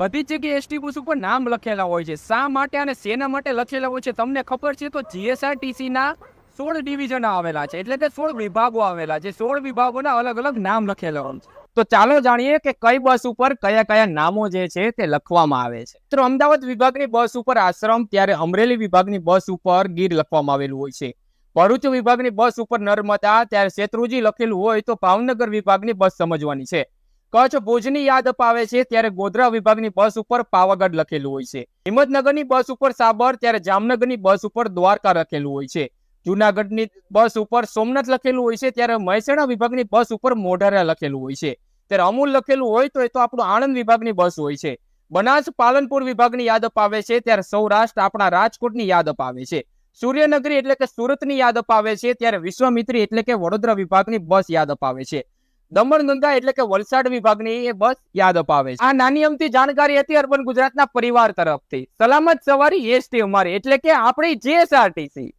બધી જ જગ્યાએ એસટી બસ ઉપર નામ લખેલા હોય છે. શા માટે અને શેના માટે લખેલા હોય છે તમને ખબર છે? તો જીએસઆરટીસી ના 16 ડિવિઝન આવેલા છે, એટલે કે 16 વિભાગો આવેલા છે. 16 વિભાગોના અલગ અલગ નામ લખેલા હોય છે. તો ચાલો જાણીએ કે કઈ બસ ઉપર કયા કયા નામો જે છે તે લખવામાં આવે છે. તો અમદાવાદ વિભાગની બસ ઉપર આશ્રમ, ત્યારે અમરેલી વિભાગની બસ ઉપર ગીર લખવામાં આવેલું હોય છે. ભરૂચ વિભાગની બસ ઉપર નર્મદા, ત્યારે શેત્રુંજી લખેલું હોય તો ભાવનગર વિભાગની બસ સમજવાની છે. કચ્છ ભુજની યાદ અપાવે છે, ત્યારે ગોધરા વિભાગની બસ ઉપર પાવાગઢ લખેલું હોય છે. હિંમતનગરની બસ ઉપર સાબર, ત્યારે જામનગરની બસ ઉપર દ્વારકા લખેલું હોય છે. જુનાગઢની બસ ઉપર સોમનાથ લખેલું હોય છે, ત્યારે મહેસાણા વિભાગની બસ ઉપર મોઢેરા લખેલું હોય છે. ત્યારે અમૂલ લખેલું હોય તો એ તો આપણું આણંદ વિભાગની બસ હોય છે. બનાસ પાલનપુર વિભાગની યાદ અપાવે છે, ત્યારે સૌરાષ્ટ્ર આપણા રાજકોટની યાદ અપાવે છે. સૂર્યનગરી એટલે કે સુરતની યાદ અપાવે છે, ત્યારે વિશ્વામિત્રી એટલે કે વડોદરા વિભાગની બસ યાદ અપાવે છે. દમણગંગા એટલે કે વલસાડ વિભાગની એ બસ યાદ અપાવે છે. આ નાની અમથી જાણકારી હતી અર્બન ગુજરાતના પરિવાર તરફથી. સલામત સવારી એસટી અમારી, એટલે કે આપણી જીએસઆરટીસી.